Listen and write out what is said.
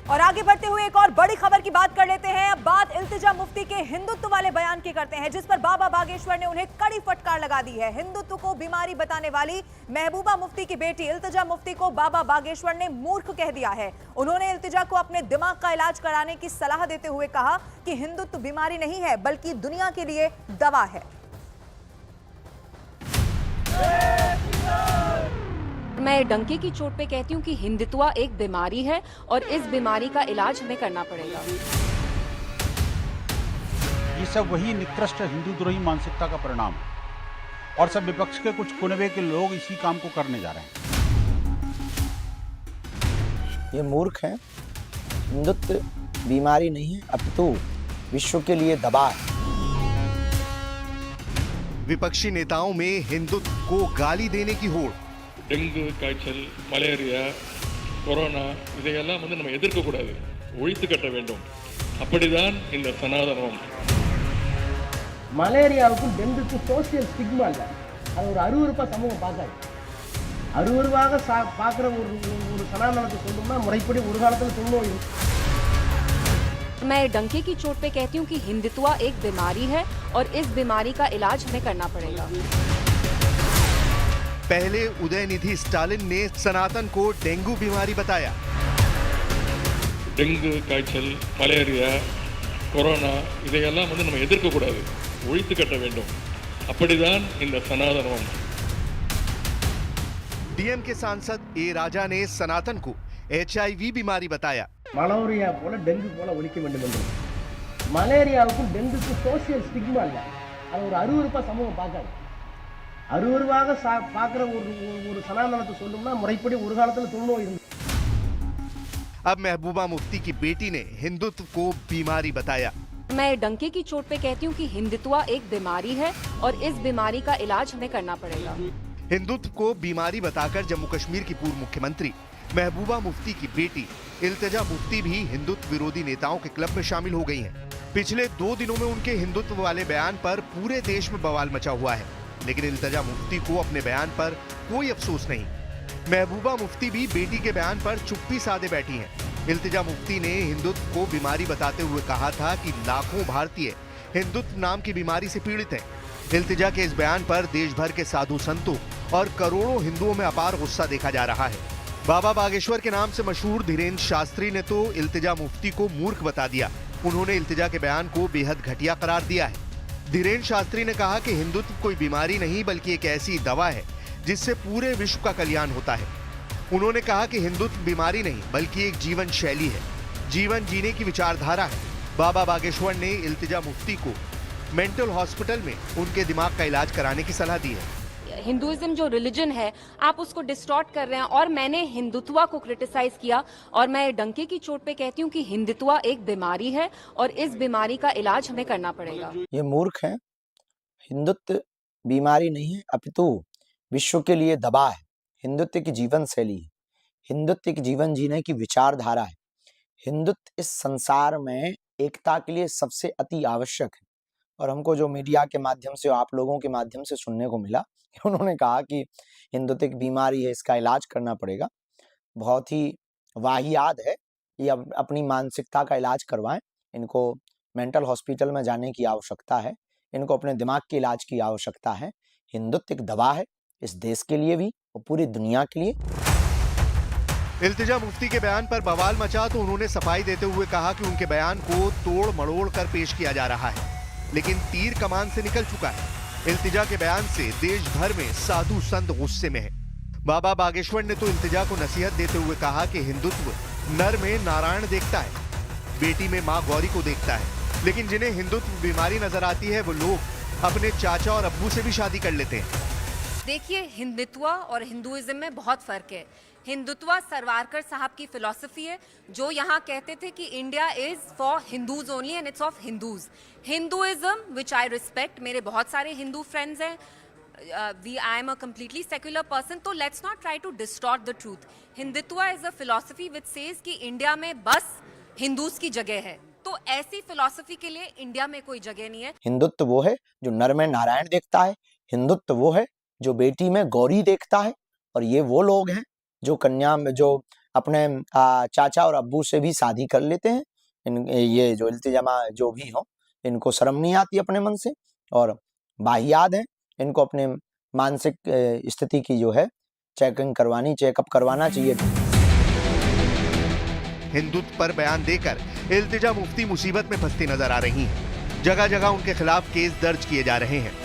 और आगे बढ़ते हुए एक और बड़ी खबर की बात कर लेते हैं। अब बात इल्तिजा मुफ्ती के हिंदुत्व वाले बयान की करते हैं, जिस पर बाबा बागेश्वर ने उन्हें कड़ी फटकार लगा दी है। हिंदुत्व को बीमारी बताने वाली महबूबा मुफ्ती की बेटी इल्तिजा मुफ्ती को बाबा बागेश्वर ने मूर्ख कह दिया है। उन्होंने इल्तिजा को अपने दिमाग का इलाज कराने की सलाह देते हुए कहा कि हिंदुत्व बीमारी नहीं है बल्कि दुनिया के लिए दवा है। मैं डंके की चोट पे कहती हूँ कि हिंदुत्व एक बीमारी है और इस बीमारी का इलाज हमें करना पड़ेगा। ये सब वही निकृष्ट हिंदूद्रोही मानसिकता का परिणाम है और सब विपक्ष के कुछ कुनबे के लोग इसी काम को करने जा रहे हैं। ये मूर्ख हैं। हिंदुत्व बीमारी नहीं है, अपितु विश्व के लिए दवा है। विपक्षी नेताओं में हिंदुत्व को गाली देने की होड़। டெங்கு காய்ச்சல், மலேரியா, கொரோனா இதையெல்லாம் நம்ம எதிர்க்கக்கூடாது, ஒழித்து கட்ட வேண்டும். அப்படிதான் இந்த சனாதனம். மலேரியாவுக்கும் டெங்குக்கும் சோசியல் ஸ்டிக்மா இல்லை, அது ஒரு அருவருப்பாக சமூகம் பார்க்காது. அருவருவாக பார்க்குற ஒரு சனாதனத்தை சொல்லணும்னா முறைப்படி ஒரு காலத்தில் சொல்லணும். मैं डंके की चोट पे कहती हूँ कि हिंदुत्व एक बीमारी है और इस बीमारी का इलाज हमें करना पड़ेगा। पहले उदयनिधि स्टालिन ने सनातन को डेंगू बीमारी बताया। டெங்கு காய்ச்சல், மலேரியா, கொரோனா இதையெல்லாம் நம்ம எதிர்க்கக்கூடாது, ஒழித்து கட்ட வேண்டும். அப்படிதான் இந்த சனாதனம். डीएम के सांसद ए राजा ने सनातन को HIV बीमारी बताया। மலேரியா போல டெங்கு போல ஒழிக்க வேண்டும் என்று. மலேரியாவுக்கும் டெங்குக்கும் சோசியல் ஸ்டிக்மா இல்லை, அது ஒரு அருவருப்பாக சமூகம் பார்க்காது. அருவருவாக பார்க்குற ஒரு சனாதனத்தை சொல்லணும்னா முறைப்படி ஒரு காலத்தில் சொல்லணும். अब महबूबा मुफ्ती की बेटी ने हिंदुत्व को बीमारी बताया। मैं डंके की चोट पे कहती हूँ कि हिंदुत्व एक बीमारी है और इस बीमारी का इलाज हमें करना पड़ेगा। हिंदुत्व को बीमारी बताकर जम्मू कश्मीर की पूर्व मुख्यमंत्री महबूबा मुफ्ती की बेटी इल्तिजा मुफ्ती भी हिंदुत्व विरोधी नेताओं के क्लब में शामिल हो गई हैं। पिछले 2 दिनों में उनके हिंदुत्व वाले बयान पर पूरे देश में बवाल मचा हुआ है, लेकिन इल्तिजा मुफ्ती को अपने बयान पर कोई अफसोस नहीं। महबूबा मुफ्ती भी बेटी के बयान पर चुप्पी साधे बैठी हैं। इल्तिजा मुफ्ती ने हिंदुत्व को बीमारी बताते हुए कहा था कि लाखों भारतीय हिंदुत्व नाम की बीमारी से पीड़ित हैं। इल्तिजा के इस बयान पर देश भर के साधु संतों और करोड़ों हिंदुओं में अपार गुस्सा देखा जा रहा है। बाबा बागेश्वर के नाम से मशहूर धीरेन्द्र शास्त्री ने तो इल्तिजा मुफ्ती को मूर्ख बता दिया। उन्होंने इल्तिजा के बयान को बेहद घटिया करार दिया है। धीरेन्द्र शास्त्री ने कहा कि हिंदुत्व कोई बीमारी नहीं बल्कि एक ऐसी दवा है जिससे पूरे विश्व का कल्याण होता है। उन्होंने कहा कि हिंदुत्व बीमारी नहीं बल्कि एक जीवन शैली है, जीवन जीने की विचारधारा है। बाबा बागेश्वर ने इल्तिजा मुफ्ती को मेंटल हॉस्पिटल में उनके दिमाग का इलाज कराने की सलाह दी है। हिंदुइज्म जो रिलीजन है आप उसको डिस्टॉर्ट कर रहे हैं और मैंने हिंदुत्व को क्रिटिसाइज किया और मैं डंके की चोट पे कहती हूँ कि हिंदुत्व एक बीमारी है और इस बीमारी का इलाज हमें करना पड़ेगा। ये मूर्ख हैं। हिंदुत्व बीमारी नहीं है, अपितु विश्व के लिए दवा है। हिंदुत्व की जीवन शैली है, हिंदुत्व की जीवन जीने की विचारधारा है। हिंदुत्व इस संसार में एकता के लिए सबसे अति आवश्यक है। और हमको जो मीडिया के माध्यम से, आप लोगों के माध्यम से सुनने को मिला, उन्होंने कहा कि हिंदुत्व एक बीमारी है, इसका इलाज करना पड़ेगा, बहुत ही वाहियात है। ये अपनी मानसिकता का इलाज करवाएं। इनको मेंटल हॉस्पिटल में जाने की आवश्यकता है, इनको अपने दिमाग के इलाज की आवश्यकता है। हिंदुत्व एक दवा है, इस देश के लिए भी और पूरी दुनिया के लिए। इल्तिजा मुफ्ती के बयान पर बवाल मचा तो उन्होंने सफाई देते हुए कहा कि उनके बयान को तोड़ मड़ोड़ कर पेश किया जा रहा है, लेकिन तीर कमान से निकल चुका है। इल्तिजा के बयान से देश भर में साधु संत गुस्से में है। बाबा बागेश्वर ने तो इल्तिजा को नसीहत देते हुए कहा कि हिंदुत्व नर में नारायण देखता है, बेटी में माँ गौरी को देखता है, लेकिन जिन्हें हिंदुत्व बीमारी नजर आती है वो लोग अपने चाचा और अब्बू से भी शादी कर लेते हैं। देखिए, हिंदुत्व और हिंदुइज्म में बहुत फर्क है। हिंदुत्व सरवारकर साहब की फिलॉसफी है, जो यहाँ कहते थे कि India is for Hindus only and it's of Hindus. Hinduism which I respect, मेरे बहुत सारे हिंदू फ्रेंड्स हैं, I am a completely secular person, तो let's not try to distort the truth. Hindutva is a philosophy which says कि इंडिया में बस हिंदूज की जगह है, तो ऐसी फिलॉसफी के लिए इंडिया में कोई जगह नहीं है। हिंदुत्व वो है जो नर में नारायण देखता है, हिंदुत्व वो है जो बेटी में गौरी देखता है, और ये वो लोग हैं जो कन्या में, जो अपने चाचा और अब्बू से भी शादी कर लेते हैं। ये जो इल्तिजामा जो भी हो, इनको शर्म नहीं आती अपने मन से और वाहियात है। इनको अपने मानसिक स्थिति की जो है चेकअप करवाना चाहिए। हिंदुत्व पर बयान देकर इल्तिजा मुफ्ती मुसीबत में फंसती नजर आ रही हैं। जगह जगह उनके खिलाफ केस दर्ज किए जा रहे हैं।